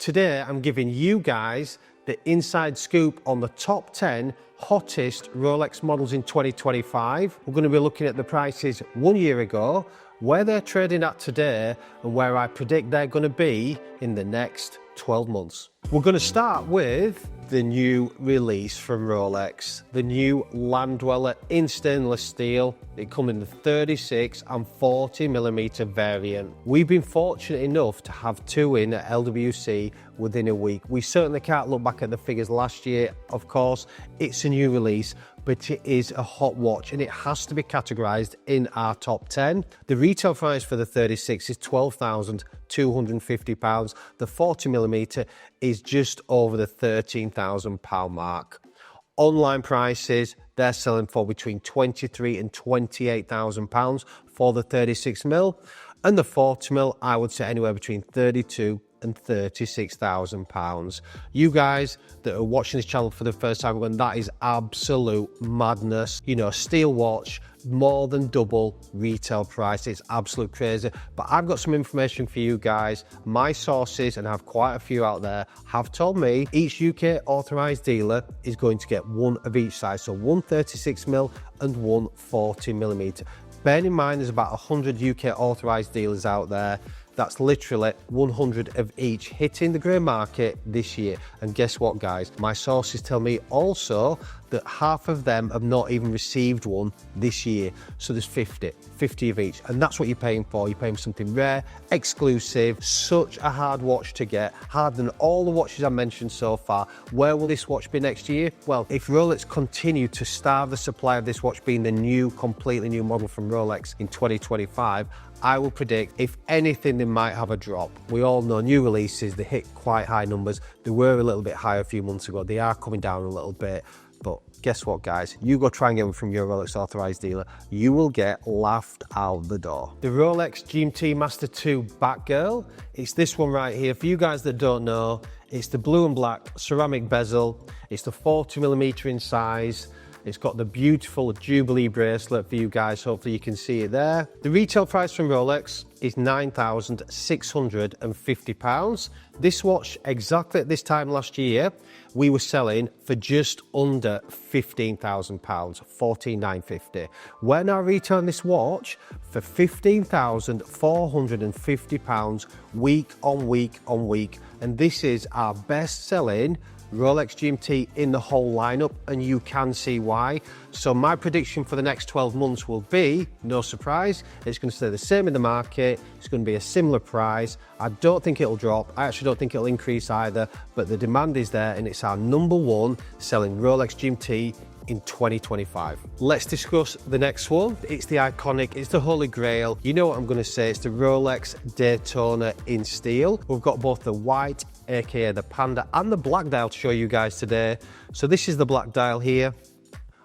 Today I'm giving you guys the inside scoop on the top 10 hottest Rolex models in 2025. We're going to be looking at the prices 1 year ago, where they're trading at today, and where I predict they're going to be in the next 12 months. We're going to start with the new release from Rolex, the new Land Dweller in stainless steel. It comes in the 36 and 40mm variant. We've been fortunate enough to have two in at LWC within a week. We certainly can't look back at the figures last year, of course. It's a new release, but it is a hot watch and it has to be categorized in our top 10. The retail price for the 36 is £12,250. The 40mm is just over the £13,000 mark. Online prices, they're selling for between £23,000 and £28,000 for the 36mm, and the 40mm, I would say anywhere between £32,000 and £36,000. You guys that are watching this channel for the first time, that is absolute madness. You know, steel watch, more than double retail price. It's absolute crazy. But I've got some information for you guys. My sources, and I have quite a few out there, have told me each UK authorized dealer is going to get one of each size. So one 36mm and one 40mm. Bearing in mind there's about 100 UK authorized dealers out there. That's literally 100 of each hitting the grey market this year. And guess what, guys? My sources tell me also that half of them have not even received one this year. So there's 50 of each. And that's what you're paying for. You're paying for something rare, exclusive, such a hard watch to get, harder than all the watches I mentioned so far. Where will this watch be next year? Well, if Rolex continue to starve the supply of this watch being the new, completely new model from Rolex in 2025, I will predict, if anything, they might have a drop. We all know new releases, they hit quite high numbers. They were a little bit higher a few months ago. They are coming down a little bit. But guess what, guys? You go try and get one from your Rolex authorized dealer, you will get laughed out the door. The Rolex GMT-Master II Batgirl, it's this one right here. For you guys that don't know, it's the blue and black ceramic bezel. It's the 40mm in size. It's got the beautiful Jubilee bracelet for you guys. Hopefully you can see it there. The retail price from Rolex is £9,650. This watch, exactly at this time last year, we were selling for just under £15,000, £14,950. We're now retailing this watch for £15,450 week on week on week. And this is our best selling Rolex GMT in the whole lineup, and you can see why. So my prediction for the next 12 months will be, no surprise, it's going to stay the same in the market. It's going to be a similar price. I don't think it'll drop. I actually don't think it'll increase either, but the demand is there, and it's our number one selling Rolex GMT in 2025. Let's discuss the next one. It's the iconic, it's the holy grail. You know what I'm going to say, it's the Rolex Daytona in steel. We've got both the white, aka the Panda, and the black dial to show you guys today. So this is the black dial here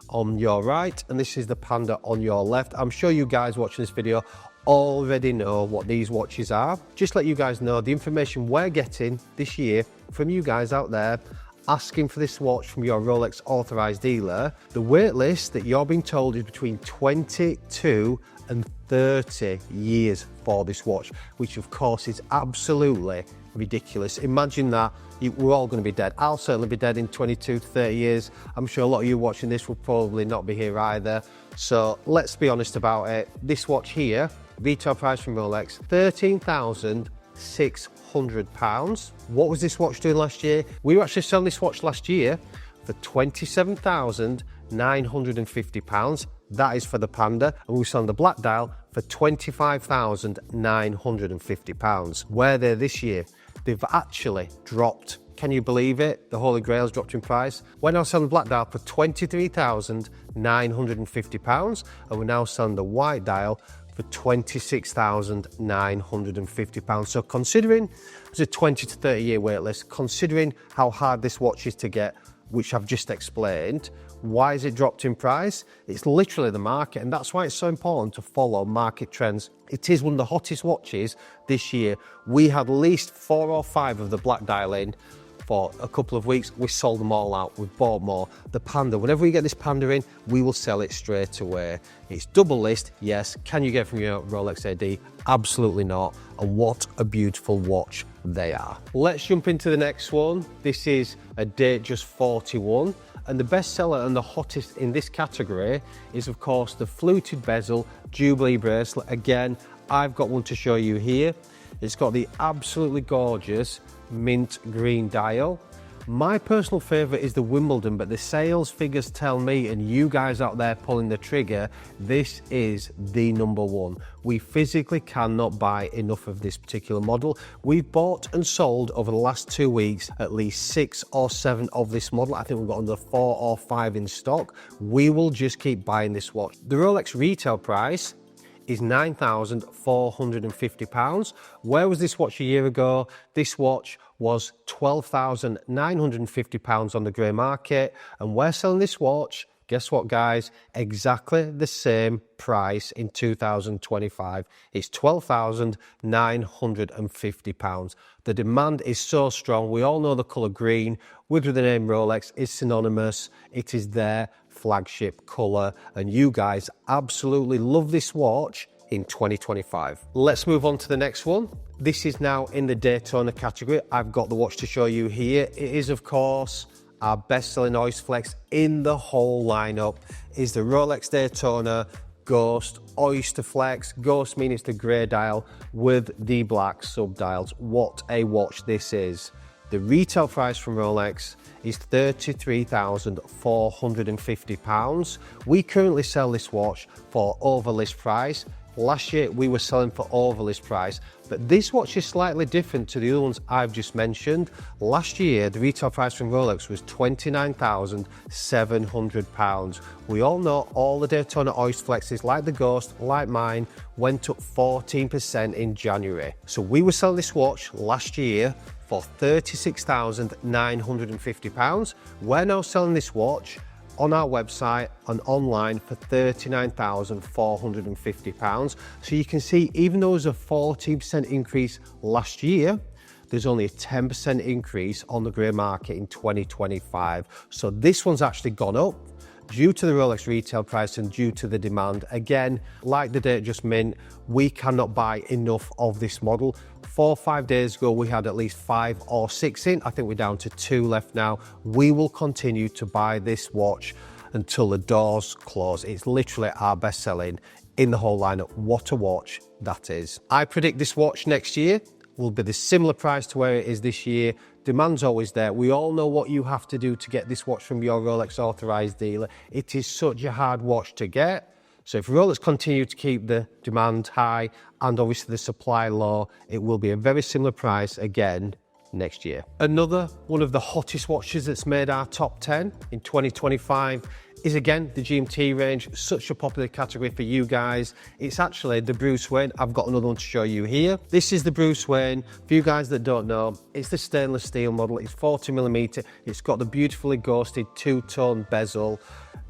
on your right, and this is the Panda on your left. I'm sure you guys watching this video already know what these watches are. Just let you guys know the information we're getting this year from you guys out there asking for this watch from your Rolex authorized dealer. The wait list that you're being told is between 22 and 30 years for this watch, which of course is absolutely ridiculous. Imagine that. We're all going to be dead. I'll certainly be dead in 22 to 30 years. I'm sure a lot of you watching this will probably not be here either. So let's be honest about it. This watch here, retail price from Rolex, £13,600. What was this watch doing last year? We were actually selling this watch last year for £27,950. That is for the Panda, and we were selling the black dial for £25,950. Where they're this year, they've actually dropped. Can you believe it? The Holy Grail's dropped in price. We're now selling the black dial for £23,950, and we're now selling the white dial for £26,950. So considering it's a 20 to 30 year wait list, considering how hard this watch is to get, which I've just explained, why has it dropped in price? It's literally the market, and that's why it's so important to follow market trends. It is one of the hottest watches this year. We had at least 4 or 5 of the black dial in for a couple of weeks. We sold them all out. We've bought more. The Panda, whenever we get this Panda in, we will sell it straight away. It's double list, yes. Can you get from your Rolex AD? Absolutely not. And what a beautiful watch they are. Let's jump into the next one. This is a Datejust 41. And the best seller and the hottest in this category is, of course, the fluted bezel Jubilee bracelet. Again, I've got one to show you here. It's got the absolutely gorgeous mint green dial. My personal favourite is the Wimbledon, but the sales figures tell me, and you guys out there pulling the trigger, this is the number one. We physically cannot buy enough of this particular model. We've bought and sold over the last 2 weeks at least 6 or 7 of this model. I think we've got another 4 or 5 in stock. We will just keep buying this watch. The Rolex retail price is £9,450. Where was this watch a year ago? This watch was £12,950 on the grey market, and we're selling this watch, guess what guys, exactly the same price in 2025. It's £12,950. The demand is so strong. We all know the colour green with the name Rolex is synonymous. It is their flagship colour, and you guys absolutely love this watch in 2025. Let's move on to the next one. This is now in the Daytona category. I've got the watch to show you here. It is, of course, our best-selling Oysterflex in the whole lineup is the Rolex Daytona Ghost Oysterflex. Ghost meaning it's the grey dial with the black sub-dials. What a watch this is. The retail price from Rolex is £33,450. We currently sell this watch for over list price. Last year we were selling for over list price, but this watch is slightly different to the other ones I've just mentioned. Last year the retail price from Rolex was £29,700. We all know all the Daytona Oysterflexes, like the Ghost, like mine, went up 14% in January. So we were selling this watch last year for £36,950. We're now selling this watch on our website and online for £39,450. So you can see, even though there's a 14% increase last year, there's only a 10% increase on the grey market in 2025. So this one's actually gone up due to the Rolex retail price and due to the demand. Again, like the Datejust Mint, we cannot buy enough of this model. 4 or 5 days ago, we had at least 5 or 6 in. I think we're down to 2 left now. We will continue to buy this watch until the doors close. It's literally our best selling in the whole lineup. What a watch that is. I predict this watch next year will be the similar price to where it is this year. Demand's always there. We all know what you have to do to get this watch from your Rolex authorized dealer. It is such a hard watch to get. So if Rolex continue to keep the demand high and obviously the supply low, it will be a very similar price again next year. Another one of the hottest watches that's made our top 10 in 2025 is again the GMT range. Such a popular category for you guys. It's actually the Bruce Wayne. I've got another one to show you here. This is the Bruce Wayne. For you guys that don't know, it's the stainless steel model. It's 40mm. It's got the beautifully ghosted two-tone bezel.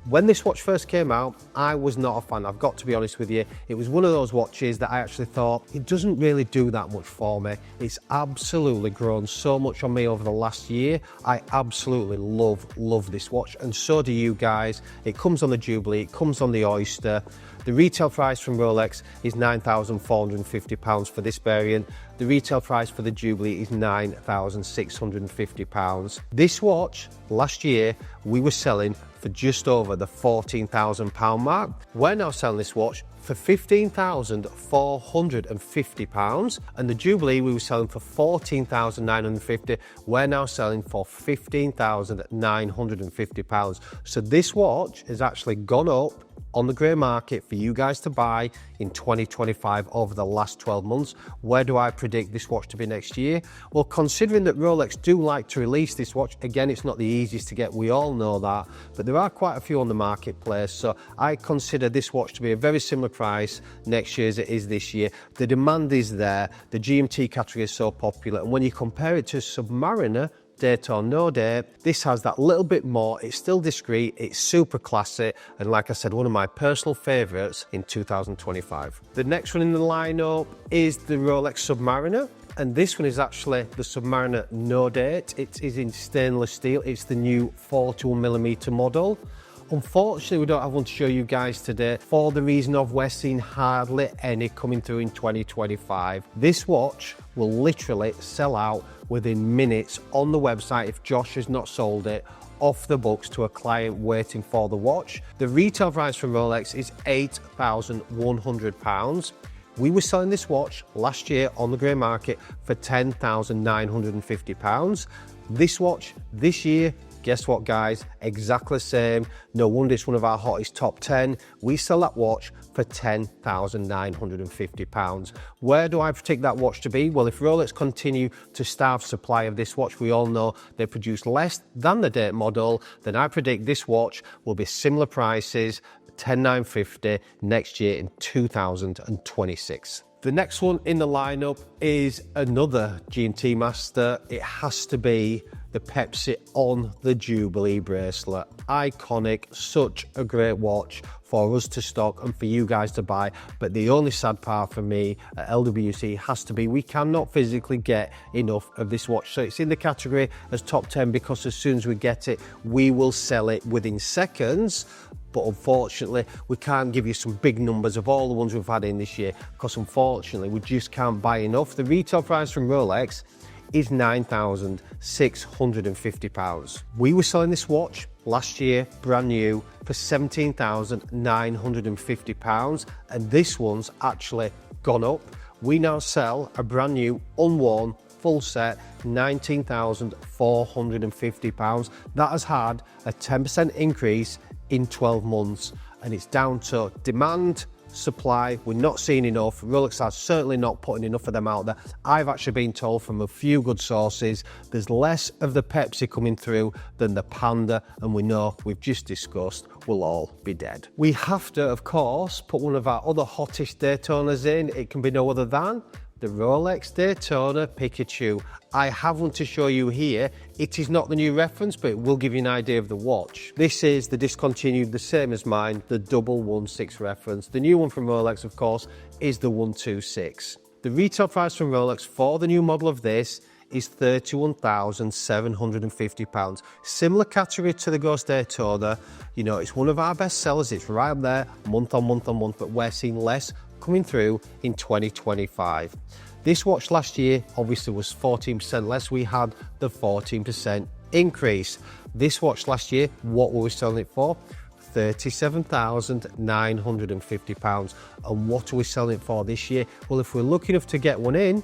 When this watch first came out, I was not a fan. I've got to be honest with you. It was one of those watches that I actually thought, it doesn't really do that much for me. It's absolutely grown so much on me over the last year. I absolutely love this watch, and so do you guys. It comes on the Jubilee, it comes on the Oyster. The retail price from Rolex is £9,450 for this variant. The retail price for the Jubilee is £9,650. This watch, last year, we were selling for just over the £14,000 mark. We're now selling this watch for £15,450, and the Jubilee we were selling for £14,950. We're now selling for £15,950. So this watch has actually gone up on the grey market for you guys to buy in 2025 over the last 12 months. Where do I predict this watch to be next year? Well, considering that Rolex do like to release this watch, again, it's not the easiest to get, we all know that, but there are quite a few on the marketplace, so I consider this watch to be a very similar price next year as it is this year. The demand is there, the GMT category is so popular, and when you compare it to Submariner Daytona No Date, this has that little bit more. It's still discreet, it's super classy, and like I said, one of my personal favourites in 2025. The next one in the lineup is the Rolex Submariner, and this one is actually the Submariner No Date. It is in stainless steel. It's the new 41mm model. Unfortunately, we don't have one to show you guys today for the reason of we're seeing hardly any coming through in 2025. This watch will literally sell out within minutes on the website if Josh has not sold it off the books to a client waiting for the watch. The retail price from Rolex is £8,100. We were selling this watch last year on the grey market for £10,950. This watch this year, guess what guys, exactly the same. No wonder it's one of our hottest top 10. We sell that watch for £10,950. Where do I predict that watch to be? Well, if Rolex continue to starve supply of this watch, we all know they produce less than the Date model, then I predict this watch will be similar prices, $10,950 next year in 2026. The next one in the lineup is another GMT Master. It has to be the Pepsi on the Jubilee bracelet. Iconic, such a great watch for us to stock and for you guys to buy. But the only sad part for me at LWC has to be we cannot physically get enough of this watch. So it's in the category as top 10 because as soon as we get it, we will sell it within seconds. But unfortunately, we can't give you some big numbers of all the ones we've had in this year because unfortunately, we just can't buy enough. The retail price from Rolex is £9,650. We were selling this watch last year, brand new, for £17,950, and this one's actually gone up. We now sell a brand new, unworn, full set, £19,450. That has had a 10% increase in 12 months, and it's down to demand, supply. We're not seeing enough. Rolex are certainly not putting enough of them out there. I've actually been told from a few good sources there's less of the Pepsi coming through than the Panda, and we know, we've just discussed, we'll all be dead. We have to, of course, put one of our other hottest Daytonas in. It can be no other than the Rolex Daytona Pikachu. I have one to show you here. It is not the new reference, but it will give you an idea of the watch. This is the Discontinued, the same as mine, the 116 reference. The new one from Rolex, of course, is the 126. The retail price from Rolex for the new model of this is £31,750. Similar category to the Ghost Daytona. You know, it's one of our best sellers. It's right up there, month on month on month, but we're seeing less coming through in 2025. This watch last year obviously was 14% less. We had the 14% increase. This watch last year, what were we selling it for? £37,950. And what are we selling it for this year? Well, if we're lucky enough to get one in,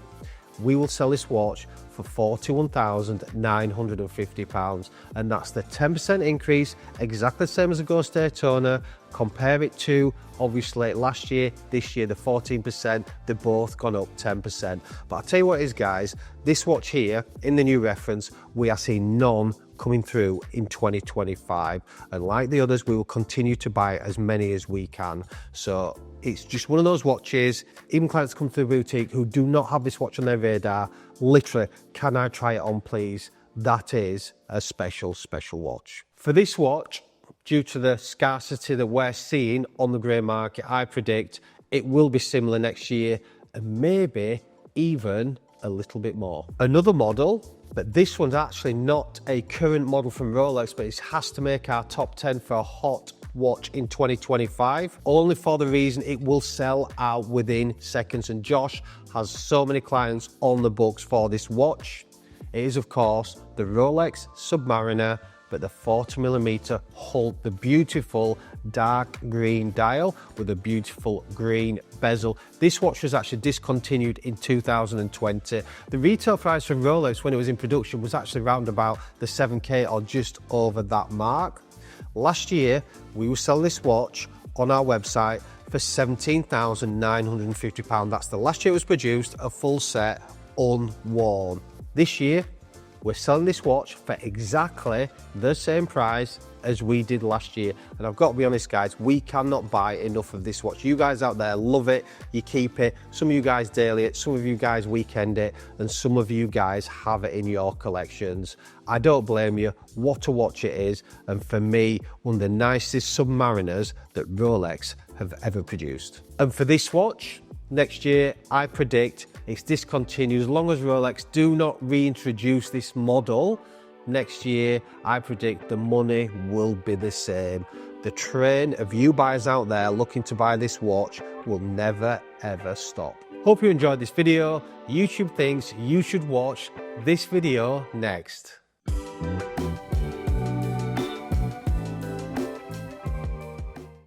we will sell this watch for £41,950, and that's the 10% increase, exactly the same as the Ghost Daytona. Compare it to obviously last year, this year, the 14%, they've both gone up 10%. But I'll tell you what it is, guys, this watch here in the new reference, we are seeing none coming through in 2025, and like the others, we will continue to buy as many as we can. So it's just one of those watches, even clients come through the boutique who do not have this watch on their radar, literally, can I try it on please? That is a special, special watch. For this watch, due to the scarcity that we're seeing on the grey market, I predict it will be similar next year and maybe even a little bit more. Another model, but this one's actually not a current model from Rolex, but it has to make our top 10 for a hot watch in 2025, only for the reason it will sell out within seconds, and Josh has so many clients on the books for this watch. It is, of course, the Rolex Submariner, but the 40mm Hulk, the beautiful dark green dial with a beautiful green bezel. This watch was actually discontinued in 2020. The retail price from Rolex when it was in production was actually around about the 7K or just over that mark. Last year, we were selling this watch on our website for £17,950. That's the last year it was produced, a full set, unworn. This year, we're selling this watch for exactly the same price as we did last year. And I've got to be honest, guys, we cannot buy enough of this watch. You guys out there love it, you keep it. Some of you guys daily it, some of you guys weekend it, and some of you guys have it in your collections. I don't blame you. What a watch it is. And for me, one of the nicest Submariners that Rolex have ever produced. And for this watch, next year, I predict it's discontinued. As long as Rolex do not reintroduce this model, next year, I predict the money will be the same. The train of you buyers out there looking to buy this watch will never ever stop. Hope you enjoyed this video. YouTube thinks you should watch this video next.